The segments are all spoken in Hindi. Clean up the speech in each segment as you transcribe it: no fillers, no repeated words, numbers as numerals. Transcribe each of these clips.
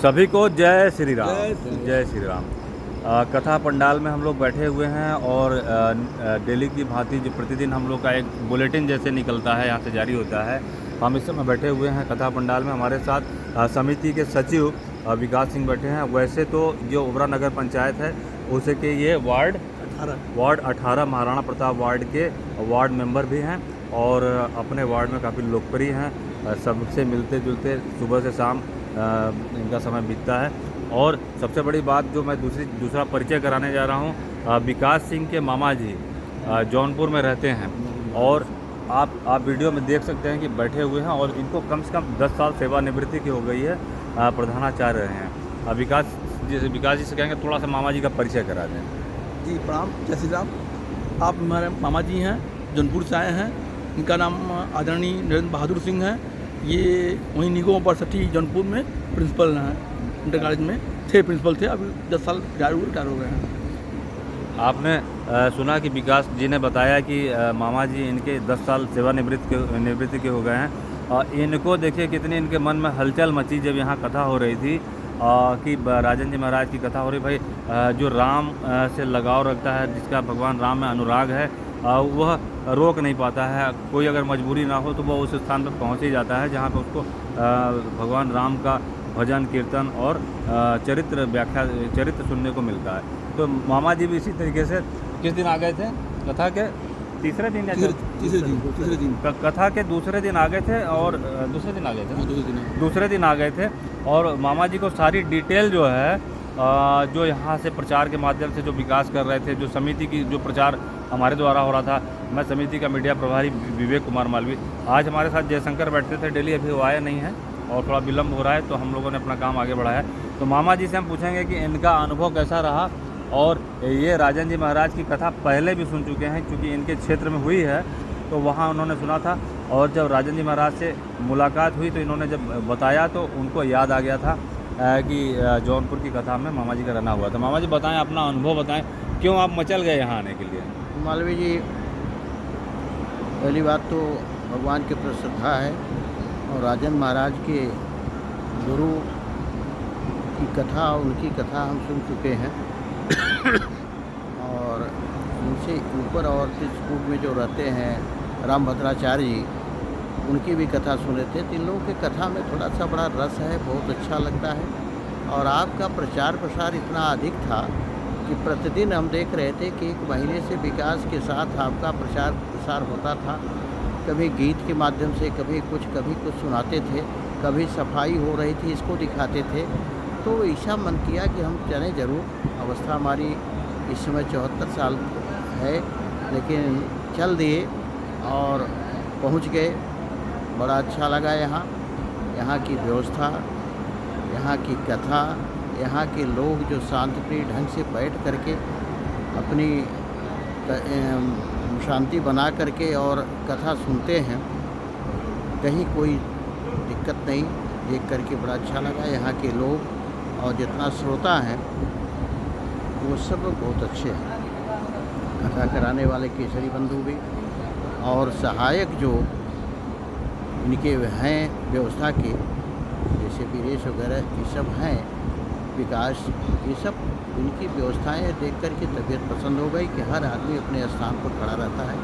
सभी को जय श्री राम। जय श्री राम। जय श्री राम। कथा पंडाल में हम लोग बैठे हुए हैं और डेली की भांति जो प्रतिदिन हम लोग का एक बुलेटिन जैसे निकलता है यहाँ से जारी होता है। हम इस समय बैठे हुए हैं कथा पंडाल में। हमारे साथ समिति के सचिव विकास सिंह बैठे हैं। वैसे तो जो ओबरा नगर पंचायत है उसे के ये वार्ड 18 महाराणा प्रताप वार्ड के वार्ड मेंबर भी हैं और अपने वार्ड में काफ़ी लोकप्रिय हैं। सबसे मिलते जुलते सुबह से शाम इनका समय बीतता है। और सबसे बड़ी बात जो मैं दूसरा परिचय कराने जा रहा हूँ, विकास सिंह के मामा जी जौनपुर में रहते हैं और आप वीडियो में देख सकते हैं कि बैठे हुए हैं और इनको कम से कम 10 साल सेवानिवृत्ति की हो गई है। प्रधानाचार्य रहे हैं। विकास जी से कहेंगे थोड़ा सा मामा जी का परिचय करा दें। जी प्रणाम, जय श्री राम। आप हमारे मामा जी हैं, जौनपुर से आए हैं। इनका नाम आदरणीय नरेंद्र बहादुर सिंह है। ये वहीं निगम यूनिवर्सिटी जौनपुर में प्रिंसिपल हैं, इंटर कॉलेज में थे, प्रिंसिपल थे। अभी 10 साल रिटायर हो गए हैं। आपने सुना कि विकास जी ने बताया कि मामा जी इनके 10 साल निवृत्ति के हो गए हैं। इनको देखिए कितनी इनके मन में हलचल मची जब यहाँ कथा हो रही थी कि राजन जी महाराज की कथा हो रही। भाई जो राम से लगाव रखता है, जिसका भगवान राम में अनुराग है, वह रोक नहीं पाता है। कोई अगर मजबूरी ना हो तो वह उस स्थान पर पहुँच ही जाता है जहाँ पर उसको भगवान राम का भजन कीर्तन और चरित्र सुनने को मिलता है। तो मामा जी भी इसी तरीके से किस दिन आ गए थे? कथा के तीसरे दिन तीसरे दिन कथा के दूसरे दिन आ गए थे और दूसरे दिन आ गए थे। और मामा जी को सारी डिटेल जो है जो यहाँ से प्रचार के माध्यम से जो विकास कर रहे थे, जो समिति की जो प्रचार हमारे द्वारा हो रहा था, मैं समिति का मीडिया प्रभारी विवेक कुमार मालवी, आज हमारे साथ जयशंकर बैठते थे डेली, अभी वो आए नहीं है और थोड़ा विलम्ब हो रहा है तो हम लोगों ने अपना काम आगे बढ़ाया। तो मामा जी से हम पूछेंगे कि इनका अनुभव कैसा रहा। और ये राजन जी महाराज की कथा पहले भी सुन चुके हैं क्योंकि इनके क्षेत्र में हुई है तो वहाँ उन्होंने सुना था। और जब राजन जी महाराज से मुलाकात हुई तो इन्होंने जब बताया तो उनको याद आ गया था कि जौनपुर की कथा में मामा जी का रहना हुआ था। मामा जी बताएं, अपना अनुभव बताएं, क्यों आप मचल गए यहाँ आने के लिए? मालवी जी, पहली बात तो भगवान के प्रति श्रद्धा है और राजन महाराज के गुरु की कथा, उनकी कथा हम सुन चुके हैं और उनसे ऊपर और चित्रकूट में जो रहते हैं रामभद्राचार्य जी, उनकी भी कथा सुने थे। तीन लोगों की कथा में थोड़ा सा बड़ा रस है, बहुत अच्छा लगता है। और आपका प्रचार प्रसार इतना अधिक था कि प्रतिदिन हम देख रहे थे कि 1 महीने से विकास के साथ आपका प्रचार प्रसार होता था। कभी गीत के माध्यम से, कभी कुछ सुनाते थे, कभी सफाई हो रही थी, इसको दिखाते थे। तो ऐसा मन किया कि हम चलें ज़रूर। अवस्था हमारी इस समय 74 साल है, लेकिन चल दिए और पहुंच गए। बड़ा अच्छा लगा यहाँ की व्यवस्था, यहाँ की कथा, यहाँ के लोग जो शांतिप्रिय ढंग से बैठ करके अपनी शांति बना करके और कथा सुनते हैं, कहीं कोई दिक्कत नहीं। देख करके बड़ा अच्छा लगा। यहाँ के लोग और जितना श्रोता हैं वो सब लोग बहुत अच्छे हैं। कथा कराने वाले केसरी बंधु भी और सहायक जो इनके हैं व्यवस्था के, जैसे वीरेश वगैरह ये सब हैं, विकास, ये सब इनकी व्यवस्थाएं देख कर के तबीयत पसंद हो गई कि हर आदमी अपने स्थान पर खड़ा रहता है।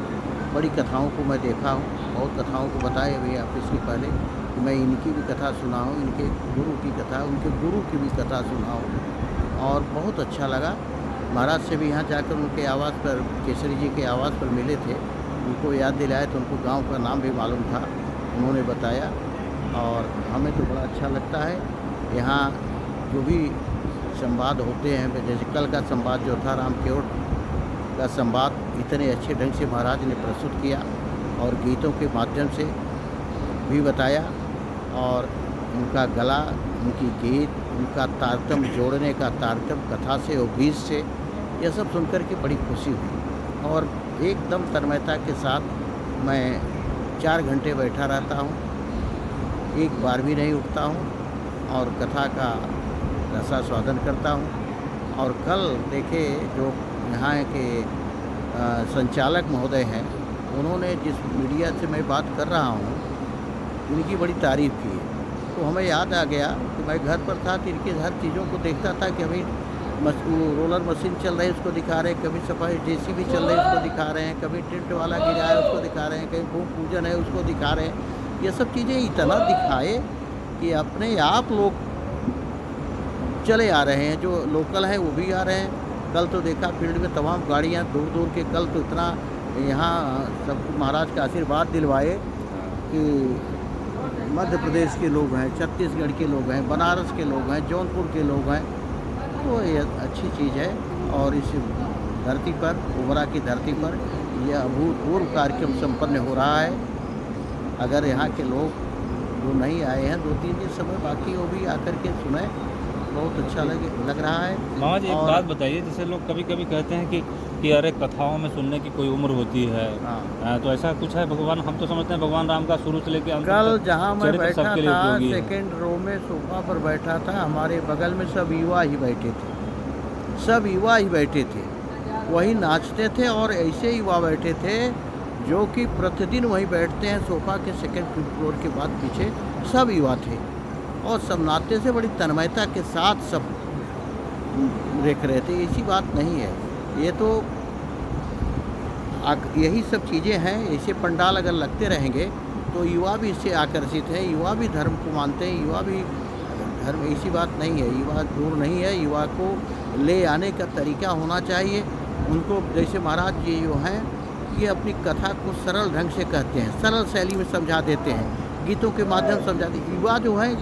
बड़ी कथाओं को मैं देखा हूँ, बहुत कथाओं को बताए अभी आप इसके पहले कि मैं इनकी भी कथा सुना हूँ, इनके गुरु की कथा, उनके गुरु की भी कथा सुना हूँ और बहुत अच्छा लगा। महाराज से भी यहाँ जाकर उनके आवास पर, केसरी जी के आवास पर मिले थे, उनको याद दिलाया तो उनको गांव का नाम भी मालूम था, उन्होंने बताया और हमें तो बड़ा अच्छा लगता है। यहाँ जो भी संवाद होते हैं, जैसे कल का संवाद जो था राम केवट का संवाद, इतने अच्छे ढंग से महाराज ने प्रस्तुत किया और गीतों के माध्यम से भी बताया और उनका गला, उनकी गीत, उनका तारतम्य जोड़ने का तारतम्य कथा से और गीत से, यह सब सुनकर के बड़ी खुशी हुई और एकदम तन्मयता के साथ मैं 4 घंटे बैठा रहता हूँ, एक बार भी नहीं उठता हूँ और कथा का रसास्वादन करता हूँ। और कल देखे जो यहाँ के संचालक महोदय हैं, उन्होंने जिस मीडिया से मैं बात कर रहा हूँ, उनकी बड़ी तारीफ़ की है तो हमें याद आ गया कि मैं घर पर था तो इनकी हर चीज़ों को देखता था कि अभी वो रोलर मशीन चल रही है उसको दिखा रहे हैं, कभी सफाई जेसीबी चल रही है उसको दिखा रहे हैं, कभी टेंट वाला गिरा है उसको दिखा रहे हैं, कहीं भूमि पूजन है उसको दिखा रहे हैं। ये सब चीज़ें इतना दिखाए कि अपने आप लोग चले आ रहे हैं, जो लोकल हैं वो भी आ रहे हैं। कल तो देखा फील्ड में तमाम गाड़ियाँ दूर दूर के, कल तो इतना यहाँ सब महाराज का आशीर्वाद दिलवाए कि मध्य प्रदेश के लोग हैं, छत्तीसगढ़ के लोग हैं, बनारस के लोग हैं, जौनपुर के लोग हैं। तो ये अच्छी चीज़ है और इस धरती पर, ओबरा की धरती पर यह अभूतपूर्व कार्यक्रम संपन्न हो रहा है। अगर यहाँ के लोग जो नहीं आए हैं 2-3 दिन समय बाकी वो भी आकर के सुने, बहुत अच्छा लग रहा है। मामा जी एक और- बात बताइए, जैसे लोग कभी कभी कहते हैं कि अरे कथाओं में सुनने की कोई उम्र होती है, हाँ। तो ऐसा कुछ है? भगवान, हम तो समझते हैं भगवान राम का शुरू से लेकर अंत कल तक जहाँ मैं चरित्र बैठा सबके लिए था उपयोगी है। सेकेंड रो में सोफा पर बैठा था, हमारे बगल में सब युवा ही बैठे थे, सब युवा ही बैठे थे, वही नाचते थे। और ऐसे युवा बैठे थे जो कि प्रतिदिन वहीं बैठते हैं सोफा के सेकेंड फ्लोर के बाद, पीछे सब युवा थे और सब नाचते से बड़ी तन्मयता के साथ सब देख रहे थे। ऐसी बात नहीं है, ये तो यही सब चीज़ें हैं। ऐसे पंडाल अगर लगते रहेंगे तो युवा भी इससे आकर्षित है, युवा भी धर्म को मानते हैं, युवा भी धर्म, ऐसी बात नहीं है, युवा दूर नहीं है। युवा को ले आने का तरीका होना चाहिए उनको। जैसे महाराज जी जो हैं ये अपनी कथा को सरल ढंग से कहते हैं, सरल शैली में समझा देते हैं, गीतों के माध्यम से समझाते हैं। युवा जो है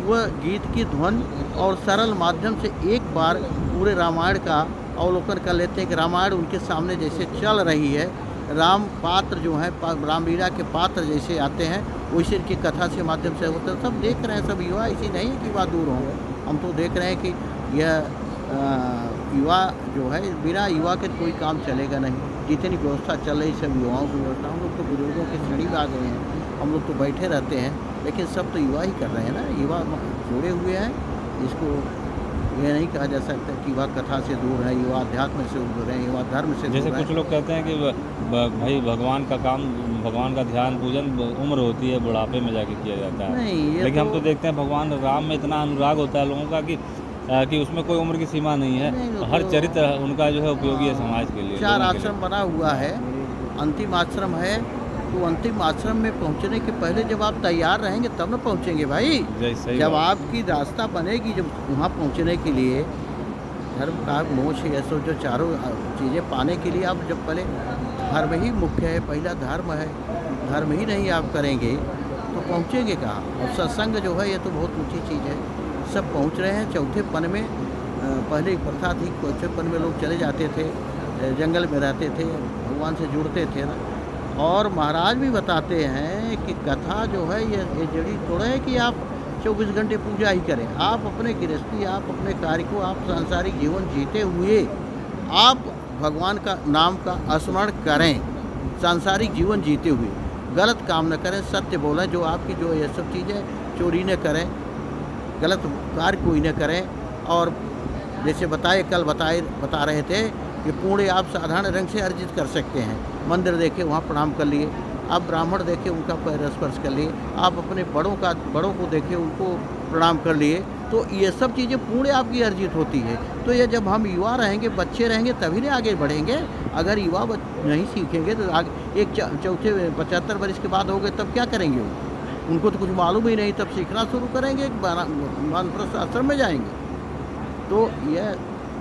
वह गीत की ध्वन और सरल माध्यम से एक बार पूरे रामायण का अवलोकन कर लेते हैं कि रामायण उनके सामने जैसे चल रही है, राम पात्र जो है रामलीला के पात्र जैसे आते हैं वैसे इनकी कथा से माध्यम से होता है। सब देख रहे हैं, सब युवा, ऐसी नहीं है कि युवा दूर हों। हम तो देख रहे हैं कि यह युवा जो है, बिना युवा के कोई काम चलेगा नहीं। जितनी व्यवस्था चल रही सब युवाओं की व्यवस्था। हम लोग तो बुजुर्गों की श्रेणी में आ गए हैं, हम लोग तो बैठे रहते हैं, लेकिन सब तो युवा ही कर रहे हैं ना, युवा जुड़े हुए हैं। इसको ये नहीं कहा जा सकता कि युवा कथा से दूर है, युवा अध्यात्म से दूर है, युवा धर्म से जैसे दूर है। कुछ लोग कहते हैं कि भाई भगवान का काम, भगवान का ध्यान पूजन उम्र होती है, बुढ़ापे में जाके किया जाता है। नहीं, ये लेकिन हम तो- तो देखते हैं भगवान राम में इतना अनुराग होता है लोगों का कि उसमें कोई उम्र की सीमा नहीं है। नहीं, वो हर तो- चरित्र उनका जो है उपयोगी है समाज के लिए, 4 लोगों के लिए। आश्रम बना हुआ है, अंतिम आश्रम है। तो अंतिम आश्रम में पहुंचने के पहले जब आप तैयार रहेंगे तब न पहुंचेंगे भाई। सही जब बात। आपकी रास्ता बनेगी, जब वहाँ पहुंचने के लिए धर्म का मोक्ष है, सो जो चारों चीज़ें पाने के लिए आप जब पहले धर्म ही मुख्य है, पहला धर्म है, धर्म ही नहीं आप करेंगे तो पहुँचेंगे कहाँ। और सत्संग जो है ये तो बहुत ऊँची चीज़ है। सब पहुँच रहे हैं चौथे पन में। पहले एक प्रथा थी, चौथे पन में लोग चले जाते थे, जंगल में रहते थे, भगवान से जुड़ते थे ना। और महाराज भी बताते हैं कि कथा जो है ये जड़ी थोड़ा है कि आप 24 घंटे पूजा ही करें। आप अपने गृहस्थी, आप अपने कार्य को, आप सांसारिक जीवन जीते हुए आप भगवान का नाम का स्मरण करें, सांसारिक जीवन जीते हुए गलत काम न करें, सत्य बोलें। जो आपकी जो ये सब चीज़ें, चोरी न करें, गलत कार्य कोई न करें। और जैसे बता रहे थे कि पुण्य आप साधारण रंग से अर्जित कर सकते हैं। मंदिर देखे वहाँ प्रणाम कर लिए, आप ब्राह्मण देखे उनका पैर स्पर्श कर लिए, आप अपने बड़ों को देखे उनको प्रणाम कर लिए, तो ये सब चीज़ें पुण्य आपकी अर्जित होती है। तो ये जब हम युवा रहेंगे, बच्चे रहेंगे, तभी ना आगे बढ़ेंगे। अगर युवा नहीं सीखेंगे तो आगे एक चौथे 75 वर्ष के बाद हो गए तब क्या करेंगे वो? उनको तो कुछ मालूम ही नहीं, तब सीखना शुरू करेंगे, वानप्रस्थ आश्रम में जाएंगे। तो यह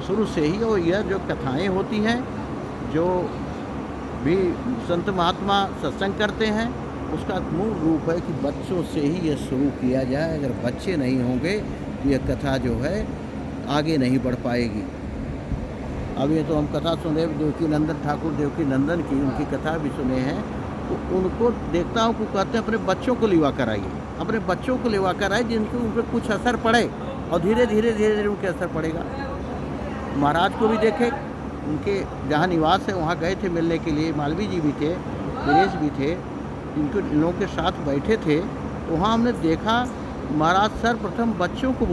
शुरू से ही, और यह जो कथाएं होती हैं, जो भी संत महात्मा सत्संग करते हैं, उसका मूल रूप है कि बच्चों से ही यह शुरू किया जाए। अगर बच्चे नहीं होंगे तो यह कथा जो है आगे नहीं बढ़ पाएगी। अब ये तो हम कथा सुने देवकी नंदन ठाकुर, देवकी नंदन की, उनकी कथा भी सुने हैं। तो उनको देखता हूँ को कहते हैं अपने बच्चों को लिवा कराइए, अपने बच्चों को लिवा कराइए जिनके उन पर कुछ असर पड़े, और धीरे धीरे उनके असर पड़ेगा। महाराज को भी देखे, उनके जहाँ निवास है वहाँ गए थे मिलने के लिए, मालवीय जी भी थे, दिनेश भी थे, इन लोगों के साथ बैठे थे। तो वहाँ हमने देखा महाराज सर्वप्रथम बच्चों को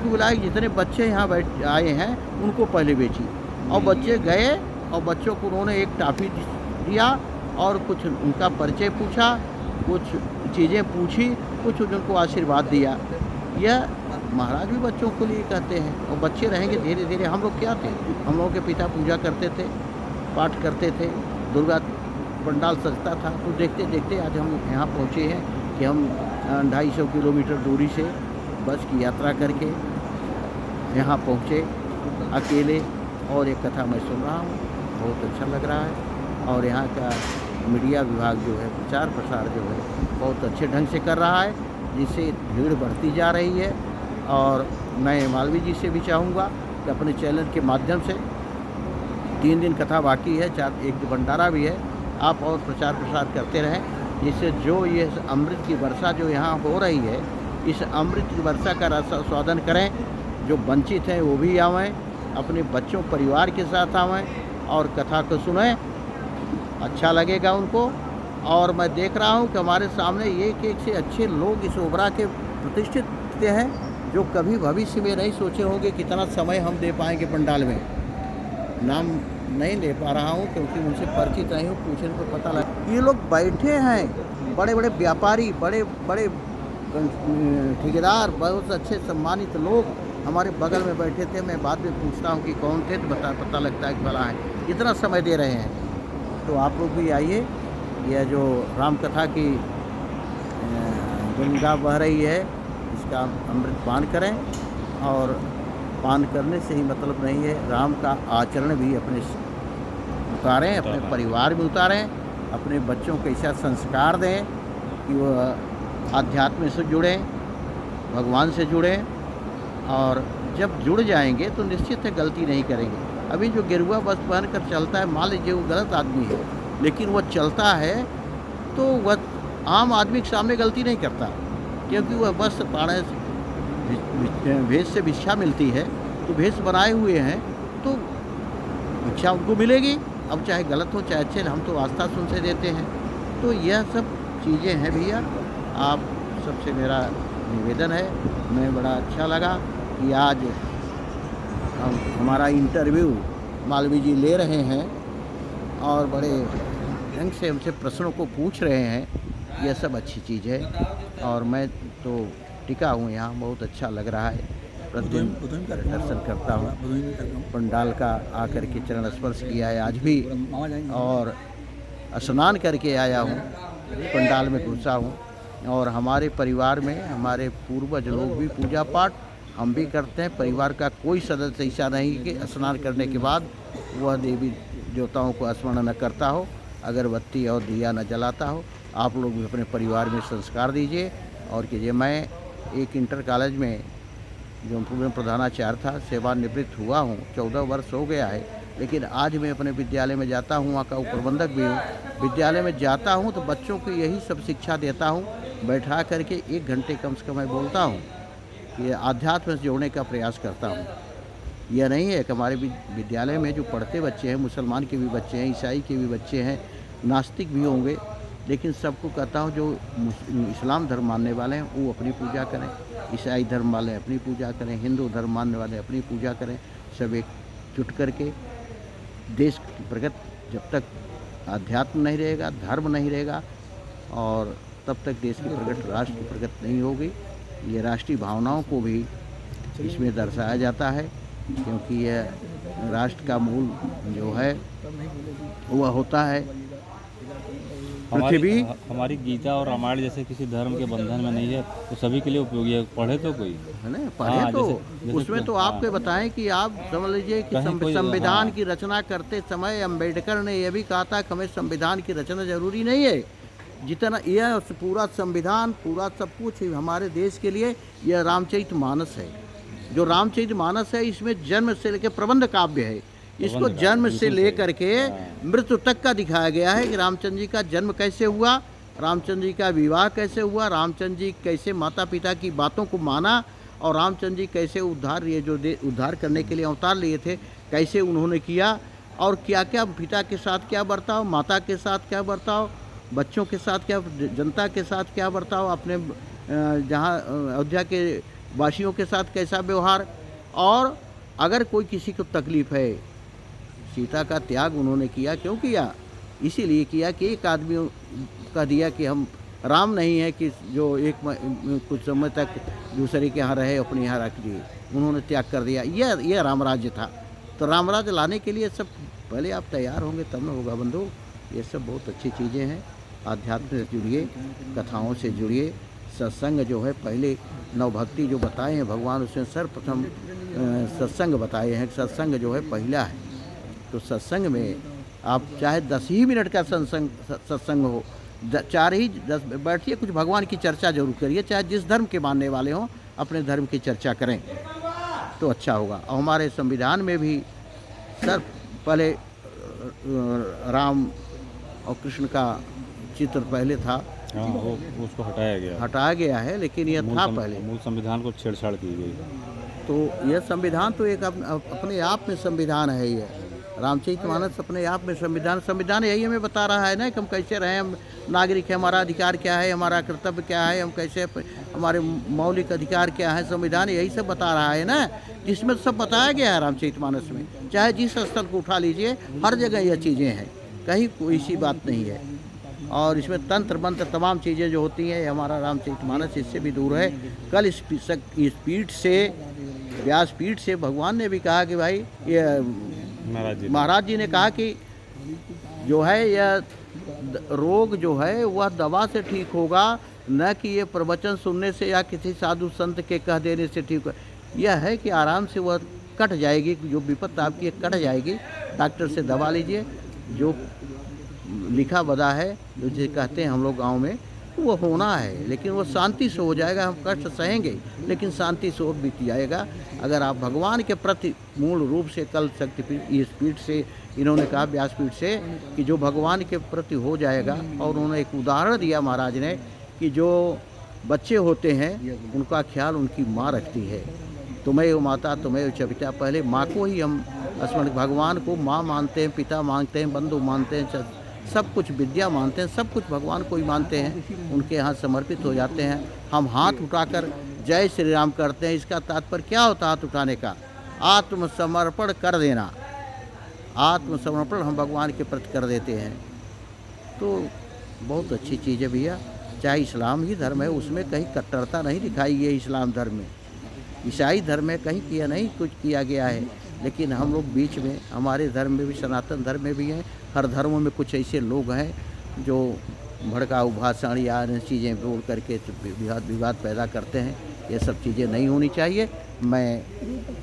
बुलाए, जितने बच्चे यहाँ आए हैं उनको पहले बेची। और बच्चे गए और बच्चों को उन्होंने एक टॉफ़ी दिया और कुछ उनका परिचय पूछा, कुछ चीज़ें पूछी, कुछ उनको आशीर्वाद दिया। यह महाराज भी बच्चों के लिए कहते हैं और बच्चे रहेंगे धीरे धीरे। हम लोग क्या थे, हम लोगों के पिता पूजा करते थे, पाठ करते थे, दुर्गा पंडाल सजता था, तो देखते देखते आज हम यहाँ पहुँचे हैं कि हम 250 किलोमीटर दूरी से बस की यात्रा करके यहाँ पहुँचे अकेले। और एक कथा मैं सुन रहा हूँ, बहुत अच्छा लग रहा है। और यहाँ का मीडिया विभाग जो है, प्रचार प्रसार जो है बहुत अच्छे ढंग से कर रहा है, जिससे भीड़ बढ़ती जा रही है। और मैं मालवीय जी से भी चाहूँगा कि अपने चैनल के माध्यम से 3 दिन कथा बाकी है, 1 भंडारा भी है, आप और प्रचार प्रसार करते रहें, जिससे जो ये अमृत की वर्षा जो यहाँ हो रही है, इस अमृत की वर्षा का स्वादन करें। जो वंचित हैं वो भी आवें, अपने बच्चों परिवार के साथ आवें और कथा को सुनें, अच्छा लगेगा उनको। और मैं देख रहा हूँ कि हमारे सामने एक से अच्छे लोग इस ओबरा के प्रतिष्ठित हैं, जो कभी भविष्य में नहीं सोचे होंगे कितना समय हम दे पाएंगे पंडाल में। नाम नहीं ले पा रहा हूँ क्योंकि उनसे परिचित नहीं हूँ, पूछने पर पता लगा। ये लोग बैठे हैं, बड़े बड़े व्यापारी, बड़े बड़े ठेकेदार, बहुत अच्छे सम्मानित लोग हमारे बगल में बैठे थे। मैं बाद में पूछता हूँ कि कौन थे, तो पता लगता है कि भला है, इतना समय दे रहे हैं। तो आप लोग भी आइए, यह जो राम कथा की गंगा बह रही है, इसका अमृत पान करें। और पान करने से ही मतलब नहीं है, राम का आचरण भी अपने उतारें, अपने परिवार में उतारें, अपने बच्चों को ऐसा संस्कार दें कि वह आध्यात्म से जुड़ें, भगवान से जुड़ें। और जब जुड़ जाएंगे तो निश्चित है गलती नहीं करेंगे। अभी जो गेरुआ वस्त्र पहन कर चलता है, मान लीजिए वो गलत आदमी है, लेकिन वह चलता है तो वह आम आदमी के सामने गलती नहीं करता, क्योंकि वह वस्त्र पाने भेष से भिक्षा मिलती है, तो भेष बनाए हुए हैं तो भिक्षा उनको मिलेगी। अब चाहे गलत हो चाहे अच्छे, हम तो आस्था से उनसे देते हैं। तो यह सब चीज़ें हैं भैया, आप सबसे मेरा निवेदन है। मैं बड़ा अच्छा लगा कि आज हमारा इंटरव्यू मालवीय जी ले रहे हैं और बड़े ढंग से हमसे प्रश्नों को पूछ रहे हैं। यह सब अच्छी चीज़ है और मैं तो टिका हूँ यहाँ, बहुत अच्छा लग रहा है। प्रतिदिन दर्शन करता हूँ, पंडाल का आकर के चरण स्पर्श किया है आज भी, और स्नान करके आया हूँ, पंडाल में घुसा हूँ। और हमारे परिवार में हमारे पूर्वज लोग भी पूजा पाठ हम भी करते हैं। परिवार का कोई सदस्य ऐसा नहीं कि स्नान करने के बाद वह देवी देवताओं को स्मरण न करता हो, अगरबत्ती और दिया न जलाता हो। आप लोग भी अपने परिवार में संस्कार दीजिए और कीजिए। मैं एक इंटर कॉलेज में जौनपुर में प्रधानाचार्य था, सेवानिवृत्त हुआ हूँ, 14 वर्ष हो गया है। लेकिन आज मैं अपने विद्यालय में जाता हूँ, वहाँ का प्रबंधक भी हूँ। विद्यालय में जाता हूँ तो बच्चों को यही सब शिक्षा देता हूँ, बैठा करके 1 घंटे कम से कम मैं बोलता हूँ, ये आध्यात्म से जोड़ने का प्रयास करता हूँ। यह नहीं है कि हमारे विद्यालय में जो पढ़ते बच्चे हैं, मुसलमान के भी बच्चे हैं, ईसाई के भी बच्चे हैं, नास्तिक भी होंगे, लेकिन सबको कहता हूँ जो इस्लाम धर्म मानने वाले हैं वो अपनी पूजा करें, ईसाई धर्म वाले अपनी पूजा करें, हिंदू धर्म मानने वाले अपनी पूजा करें। सब एक जुट करके देश की प्रगति, जब तक अध्यात्म नहीं रहेगा, धर्म नहीं रहेगा, और तब तक देश की प्रगति, राष्ट्र की प्रगति नहीं होगी। ये राष्ट्रीय भावनाओं को भी इसमें दर्शाया जाता है, क्योंकि यह राष्ट्र का मूल जो है वह होता है पृथ्वी। हमारी गीता और रामायण जैसे किसी धर्म के बंधन में नहीं है, तो सभी के लिए उपयोगी है। पढ़े तो कोई है ना, पढ़े तो जैसे उसमें तो आपको बताएं कि आप समझ लीजिए कि संविधान की रचना करते समय अम्बेडकर ने यह भी कहा था कि हमें संविधान की रचना जरूरी नहीं है, जितना यह पूरा संविधान, पूरा सब कुछ हमारे देश के लिए यह रामचरितमानस है। जो रामचरितमानस है, इसमें जन्म से लेकर प्रबंध काव्य है। इसको जन्म से लेकर के मृत्यु तक का दिखाया गया है कि रामचंद्र जी का जन्म कैसे हुआ, रामचंद्र जी का विवाह कैसे हुआ, रामचंद्र जी कैसे माता पिता की बातों को माना, और रामचंद्र जी कैसे उद्धार करने के लिए अवतार लिए थे, कैसे उन्होंने किया, और क्या क्या पिता के साथ क्या बर्ताव, माता के साथ क्या बर्ताव, बच्चों के साथ क्या, जनता के साथ क्या बर्ताव, अपने जहाँ अयोध्या के वासियों के साथ कैसा व्यवहार। और अगर कोई किसी को तकलीफ़ है, सीता का त्याग उन्होंने किया, क्यों किया? इसीलिए किया कि एक आदमी कह दिया कि हम राम नहीं है कि जो कुछ समय तक दूसरे के यहाँ रहे अपने यहाँ रख दिए, उन्होंने त्याग कर दिया। यह राम राज्य था। तो राम राज्य लाने के लिए सब पहले आप तैयार होंगे तब न होगा बंधु। ये सब बहुत अच्छी चीज़ें हैं। आध्यात्म से जुड़िए, कथाओं से जुड़िए। सत्संग जो है पहले नवभक्ति जो बताए हैं भगवान, उसमें सर्वप्रथम सत्संग बताए हैं। सत्संग जो है पहला है। तो सत्संग में आप चाहे 10 ही मिनट का सत्संग हो, 4 ही 10 बैठिए, कुछ भगवान की चर्चा जरूर करिए। चाहे जिस धर्म के मानने वाले हों, अपने धर्म की चर्चा करें तो अच्छा होगा। और हमारे संविधान में भी सर पहले राम और कृष्ण का चित्र पहले था। हाँ, वो उसको हटाया गया है, लेकिन यह था पहले। मूल संविधान को छेड़छाड़ की गई। तो यह संविधान तो एक अपने आप में संविधान है। ये रामचरितमानस अपने आप में संविधान यही हमें बता रहा है ना कि हम कैसे रहें, हम नागरिक है, हमारा अधिकार क्या है, हमारा कर्तव्य क्या है, हम कैसे, हमारे मौलिक अधिकार क्या है। संविधान यही सब बता रहा है ना, जिसमें सब बताया गया है रामचरितमानस में। चाहे जिस स्थल को उठा लीजिए, हर जगह यह चीज़ें हैं, कहीं कोई सी बात नहीं है। और इसमें तंत्र मंत्र तमाम चीज़ें जो होती हैं, हमारा रामचरितमानस इससे भी दूर है। कल इस पीठ से, व्यासपीठ से भगवान ने भी कहा कि भाई, ये महाराज जी ने कहा कि जो है यह रोग जो है वह दवा से ठीक होगा, न कि ये प्रवचन सुनने से या किसी साधु संत के कह देने से ठीक हो। यह है कि आराम से वह कट जाएगी, जो विपत्ति आपकी कट जाएगी। डॉक्टर से दवा लीजिए, जो लिखा बदा है, जो जिसे कहते हैं हम लोग गाँव में, वो होना है, लेकिन वो शांति से हो जाएगा। हम कष्ट सहेंगे लेकिन शांति से और बीत जाएगा। अगर आप भगवान के प्रति मूल रूप से, कल शक्तिपीठ इस पीठ से इन्होंने कहा, व्यासपीठ से, कि जो भगवान के प्रति हो जाएगा। और उन्होंने एक उदाहरण दिया महाराज ने कि जो बच्चे होते हैं उनका ख्याल उनकी माँ रखती है। तुम्हें वो माता, तुम्हें वो पिता। पहले माँ को ही हम स्मरण, भगवान को माँ मानते हैं, पिता मानते हैं, बंधु मानते हैं, सब कुछ विद्या मानते हैं, सब कुछ भगवान को ही मानते हैं। उनके यहाँ समर्पित हो जाते हैं। हम हाथ उठाकर जय श्री राम करते हैं। इसका तात्पर्य क्या होता है हाथ उठाने का? आत्मसमर्पण कर देना। आत्मसमर्पण हम भगवान के प्रति कर देते हैं। तो बहुत अच्छी चीज़ है भैया। चाहे इस्लाम ही धर्म है, उसमें कहीं कट्टरता नहीं दिखाई है। इस्लाम धर्म में, ईसाई धर्म में कहीं नहीं कुछ किया गया है। लेकिन हम लोग बीच में, हमारे धर्म में भी, सनातन धर्म में भी हैं, हर धर्मों में कुछ ऐसे लोग हैं जो भड़काऊ भाषण या अन्य चीज़ें बोल करके विवाद पैदा करते हैं। ये सब चीज़ें नहीं होनी चाहिए।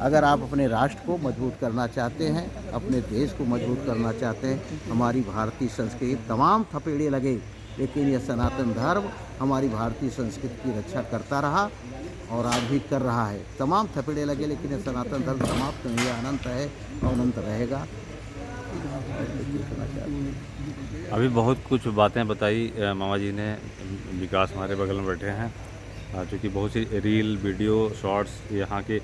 अगर आप अपने राष्ट्र को मजबूत करना चाहते हैं, अपने देश को मजबूत करना चाहते हैं, हमारी भारतीय संस्कृति, तमाम थपेड़े लगे, लेकिन यह सनातन धर्म हमारी भारतीय संस्कृति की रक्षा करता रहा और आज भी कर रहा है। तमाम थपेड़े लगे, लेकिन यह सनातन धर्म समाप्त नहीं है, अनंत है और अनंत रहेगा। अभी बहुत कुछ बातें बताई मामा जी ने। विकास हमारे बगल में बैठे हैं, चूँकि बहुत सी रील, वीडियो, शॉर्ट्स यहाँ के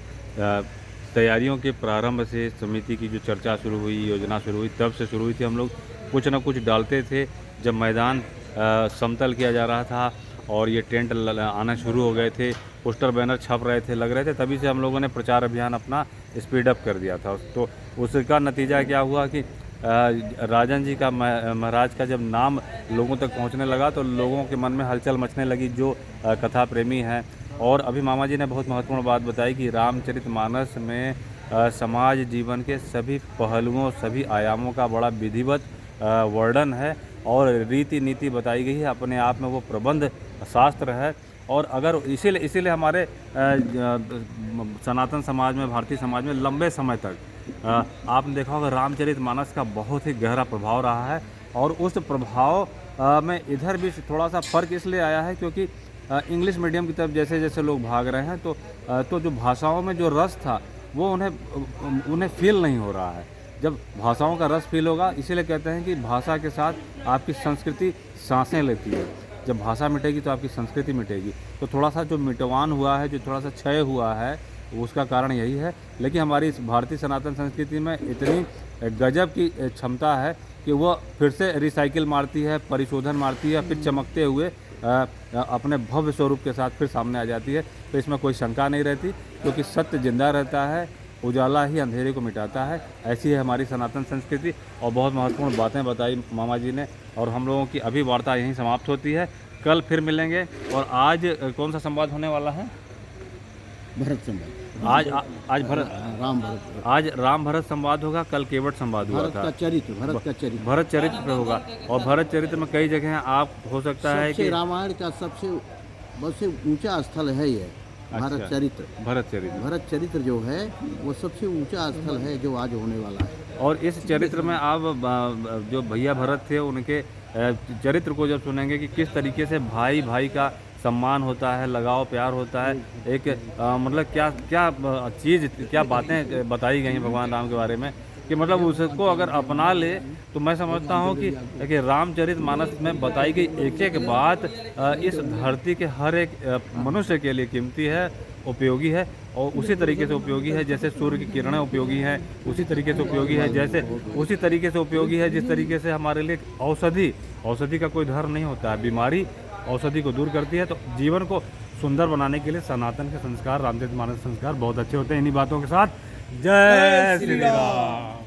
तैयारियों के प्रारंभ से समिति की जो चर्चा शुरू हुई, योजना शुरू हुई, तब से शुरू हुई थी। हम लोग कुछ ना कुछ डालते थे। जब मैदान समतल किया जा रहा था और ये टेंट आना शुरू हो गए थे, पोस्टर बैनर छप रहे थे, लग रहे थे, तभी से हम लोगों ने प्रचार अभियान अपना स्पीड अप कर दिया था। तो उसका नतीजा क्या हुआ कि राजन जी का, महाराज का जब नाम लोगों तक पहुंचने लगा तो लोगों के मन में हलचल मचने लगी, जो कथा प्रेमी हैं। और अभी मामा जी ने बहुत महत्वपूर्ण बात बताई कि रामचरितमानस में समाज जीवन के सभी पहलुओं, सभी आयामों का बड़ा विधिवत वर्णन है और रीति नीति बताई गई है। अपने आप में वो प्रबंध शास्त्र है। और अगर इसीलिए हमारे सनातन समाज में, भारतीय समाज में लंबे समय तक आपने देखा होगा रामचरितमानस का बहुत ही गहरा प्रभाव रहा है। और उस प्रभाव में इधर भी थोड़ा सा फ़र्क इसलिए आया है क्योंकि इंग्लिश मीडियम की तरफ जैसे जैसे लोग भाग रहे हैं, तो जो भाषाओं में जो रस था वो उन्हें फील नहीं हो रहा है। जब भाषाओं का रस फील होगा, इसीलिए कहते हैं कि भाषा के साथ आपकी संस्कृति सांसें लेती है। जब भाषा मिटेगी तो आपकी संस्कृति मिटेगी। तो थोड़ा सा जो मिटवान हुआ है, जो थोड़ा सा क्षय हुआ है, उसका कारण यही है। लेकिन हमारी इस भारतीय सनातन संस्कृति में इतनी गजब की क्षमता है कि वह फिर से रिसाइकिल मारती है, परिशोधन मारती है, फिर चमकते हुए अपने भव्य स्वरूप के साथ फिर सामने आ जाती है। तो इसमें कोई शंका नहीं रहती, क्योंकि सत्य जिंदा रहता है, उजाला ही अंधेरे को मिटाता है। ऐसी है हमारी सनातन संस्कृति। और बहुत महत्वपूर्ण बातें बताई मामा जी ने। और हम लोगों की अभी वार्ता यहीं समाप्त होती है। कल फिर मिलेंगे। और आज कौन सा संवाद होने वाला है? भरत संवाद। आज भरत राम भरत। आज राम भरत संवाद होगा, कल केवट संवाद हुआ भरत था। का चरित्र, भरत का चरित्र। भरत चरित्र पे होगा। और भरत चरित्र में कई जगह आप हो सकता है सबसे कि रामायण का सबसे ऊंचा स्थल है ये भारत अच्छा। चरित्र। भरत चरित्र। भरत चरित्र जो है वो सबसे ऊंचा स्थल है जो आज होने वाला है। और इस चरित्र में आप जो भैया भरत थे उनके चरित्र को जब सुनेंगे कि किस तरीके से भाई भाई का सम्मान होता है, लगाव प्यार होता है, एक मतलब क्या क्या चीज़, क्या बातें बताई गई हैं भगवान राम के बारे में, कि मतलब उसको अगर अपना ले तो मैं समझता हूँ कि रामचरितमानस में बताई गई एक एक बात इस धरती के हर एक मनुष्य के लिए कीमती है, उपयोगी है। और उसी तरीके से उपयोगी है जैसे सूर्य की किरणें उपयोगी हैं, उसी तरीके से उपयोगी है उसी तरीके से उपयोगी है जिस तरीके से हमारे लिए औषधि का कोई धर्म नहीं होता है। बीमारी औषधि को दूर करती है। तो जीवन को सुंदर बनाने के लिए सनातन के संस्कार, रामचरितमानस संस्कार बहुत अच्छे होते हैं। इन्हीं बातों के साथ जय श्री राम।